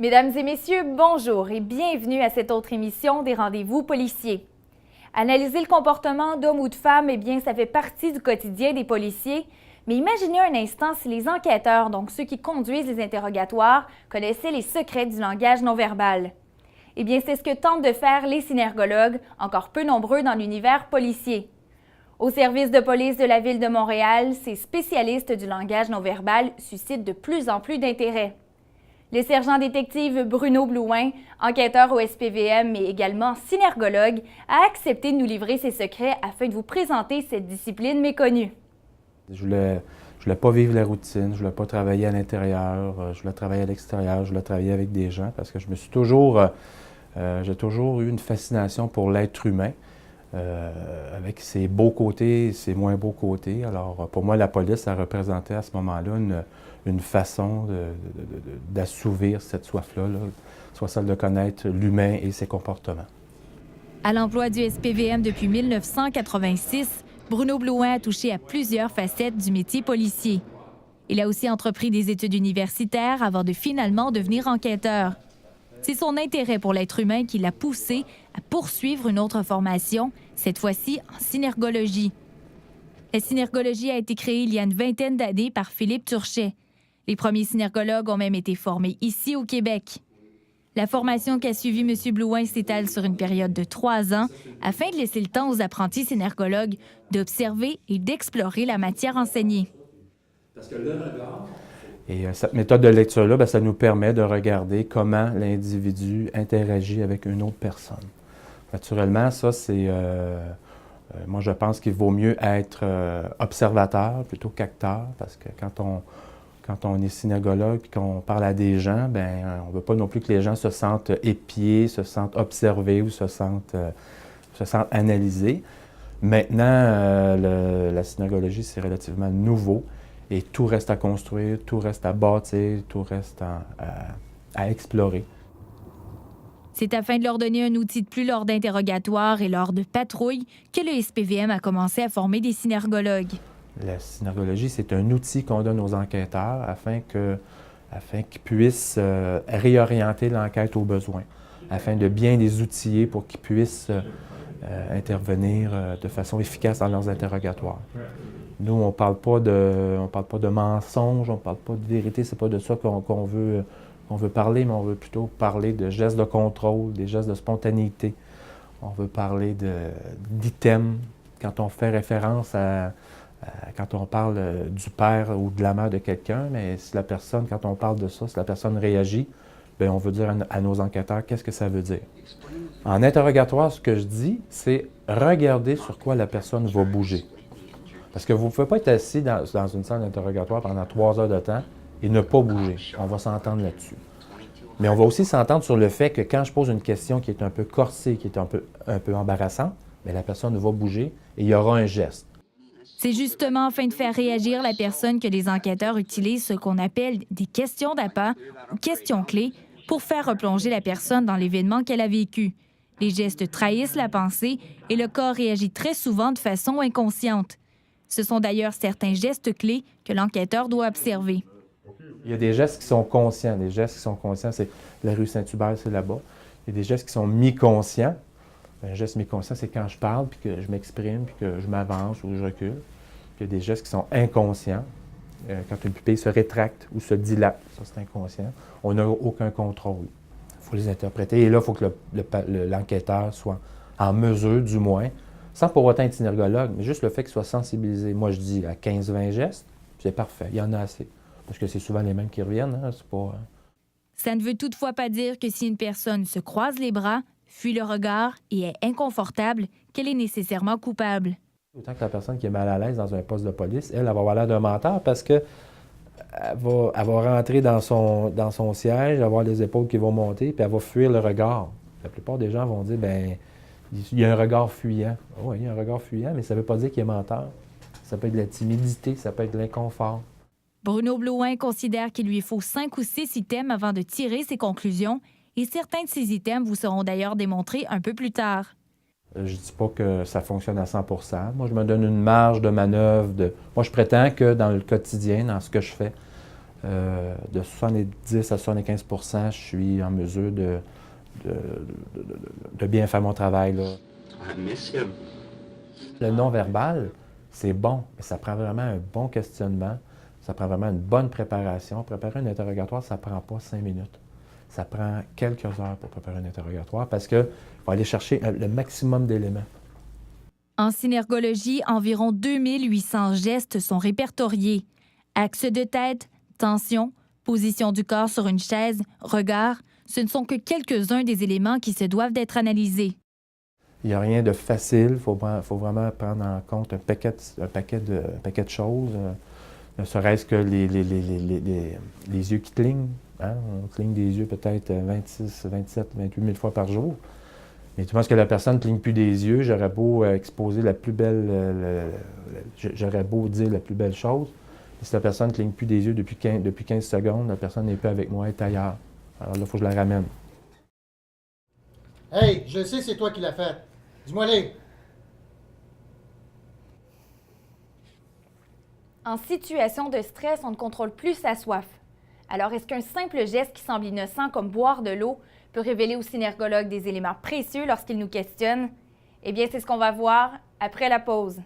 Mesdames et messieurs, bonjour et bienvenue à cette autre émission des Rendez-vous policiers. Analyser le comportement d'hommes ou de femmes, eh bien, ça fait partie du quotidien des policiers, mais imaginez un instant si les enquêteurs, donc ceux qui conduisent les interrogatoires, connaissaient les secrets du langage non verbal. Eh bien, c'est ce que tentent de faire les synergologues, encore peu nombreux dans l'univers policier. Au service de police de la Ville de Montréal, ces spécialistes du langage non verbal suscitent de plus en plus d'intérêt. Le sergent détective Bruno Blouin, enquêteur au SPVM mais également synergologue, a accepté de nous livrer ses secrets afin de vous présenter cette discipline méconnue. Je voulais pas vivre la routine, je voulais pas travailler à l'intérieur, je voulais travailler à l'extérieur, je voulais travailler avec des gens parce que je me suis j'ai toujours eu une fascination pour l'être humain, avec ses beaux côtés et ses moins beaux côtés. Alors pour moi, la police, ça représentait à ce moment-là une façon d'assouvir cette soif-là, soit celle de connaître l'humain et ses comportements. À l'emploi du SPVM depuis 1986, Bruno Blouin a touché à plusieurs facettes du métier policier. Il a aussi entrepris des études universitaires avant de finalement devenir enquêteur. C'est son intérêt pour l'être humain qui l'a poussé à poursuivre une autre formation, cette fois-ci en synergologie. La synergologie a été créée il y a une vingtaine d'années par Philippe Turchet. Les premiers synergologues ont même été formés ici au Québec. La formation qu'a suivie M. Blouin s'étale sur une période de 3 ans afin de laisser le temps aux apprentis synergologues d'observer et d'explorer la matière enseignée. Et cette méthode de lecture-là, ça nous permet de regarder comment l'individu interagit avec une autre personne. Naturellement, ça, c'est... moi, je pense qu'il vaut mieux être observateur plutôt qu'acteur, parce que quand on est synergologue et qu'on parle à des gens, on ne veut pas non plus que les gens se sentent épiés, se sentent observés ou se sentent analysés. Maintenant, la synergologie, c'est relativement nouveau. Et tout reste à construire, tout reste à bâtir, tout reste à explorer. C'est afin de leur donner un outil de plus lors d'interrogatoires et lors de patrouilles que le SPVM a commencé à former des synergologues. La synergologie, c'est un outil qu'on donne aux enquêteurs afin qu'ils puissent réorienter l'enquête aux besoins, afin de bien les outiller pour qu'ils puissent intervenir de façon efficace dans leurs interrogatoires. Nous, on ne parle pas de mensonges, on ne parle pas de vérité, c'est pas de ça qu'on veut parler, mais on veut plutôt parler de gestes de contrôle, des gestes de spontanéité. On veut parler d'items quand on fait référence quand on parle du père ou de la mère de quelqu'un, mais si la personne, quand on parle de ça, si la personne réagit, on veut dire à nos enquêteurs qu'est-ce que ça veut dire. En interrogatoire, ce que je dis, c'est regarder sur quoi la personne va bouger. Parce que vous ne pouvez pas être assis dans une salle d'interrogatoire pendant 3 heures de temps et ne pas bouger. On va s'entendre là-dessus. Mais on va aussi s'entendre sur le fait que quand je pose une question qui est un peu corsée, qui est un peu embarrassante, la personne va bouger et il y aura un geste. C'est justement afin de faire réagir la personne que les enquêteurs utilisent ce qu'on appelle des questions d'appât ou questions clés pour faire replonger la personne dans l'événement qu'elle a vécu. Les gestes trahissent la pensée et le corps réagit très souvent de façon inconsciente. Ce sont d'ailleurs certains gestes clés que l'enquêteur doit observer. Il y a des gestes qui sont conscients. Des gestes qui sont conscients, c'est la rue Saint-Hubert, c'est là-bas. Il y a des gestes qui sont mi-conscients. Un geste mi-conscient, c'est quand je parle, puis que je m'exprime, puis que je m'avance ou je recule. Puis il y a des gestes qui sont inconscients. Quand une pupille se rétracte ou se dilate, ça c'est inconscient. On n'a aucun contrôle. Il faut les interpréter. Et là, il faut que l'enquêteur soit en mesure, du moins, sans pour autant être synergologue, mais juste le fait qu'il soit sensibilisé. Moi, je dis à 15-20 gestes, c'est parfait, il y en a assez. Parce que c'est souvent les mêmes qui reviennent, hein? C'est pas... Ça ne veut toutefois pas dire que si une personne se croise les bras, fuit le regard et est inconfortable, qu'elle est nécessairement coupable. Autant que la personne qui est mal à l'aise dans un poste de police, elle va avoir l'air d'un menteur parce qu'elle va rentrer dans son siège, avoir les épaules qui vont monter, puis elle va fuir le regard. La plupart des gens vont dire, il y a un regard fuyant. Oui, il y a un regard fuyant, mais ça ne veut pas dire qu'il est menteur. Ça peut être de la timidité, ça peut être de l'inconfort. Bruno Blouin considère qu'il lui faut 5 ou 6 items avant de tirer ses conclusions et certains de ces items vous seront d'ailleurs démontrés un peu plus tard. Je ne dis pas que ça fonctionne à 100 %. Moi, je me donne une marge de manœuvre. Moi, je prétends que dans le quotidien, dans ce que je fais, de 70 à 75 % je suis en mesure de bien faire mon travail, là. Le non-verbal, c'est bon, mais ça prend vraiment un bon questionnement, ça prend vraiment une bonne préparation. Préparer un interrogatoire, ça ne prend pas 5 minutes. Ça prend quelques heures pour préparer un interrogatoire parce qu'il faut aller chercher le maximum d'éléments. En synergologie, environ 2800 gestes sont répertoriés. Axe de tête, tension, position du corps sur une chaise, regard, ce ne sont que quelques-uns des éléments qui se doivent d'être analysés. Il n'y a rien de facile, il faut vraiment prendre en compte un paquet de choses, ne serait-ce que les yeux qui clignent. Hein? On cligne des yeux peut-être 26, 27, 28 000 fois par jour. Mais tu penses que la personne ne cligne plus des yeux, j'aurais beau exposer la plus belle, j'aurais beau dire la plus belle chose. Mais si la personne ne cligne plus des yeux depuis 15 secondes, la personne n'est plus avec moi, elle est ailleurs. Alors là, il faut que je la ramène. Hey, je sais c'est toi qui l'as fait. Dis-moi-les. En situation de stress, on ne contrôle plus sa soif. Alors, est-ce qu'un simple geste qui semble innocent, comme boire de l'eau, peut révéler au synergologue des éléments précieux lorsqu'il nous questionne? Eh bien, c'est ce qu'on va voir après la pause.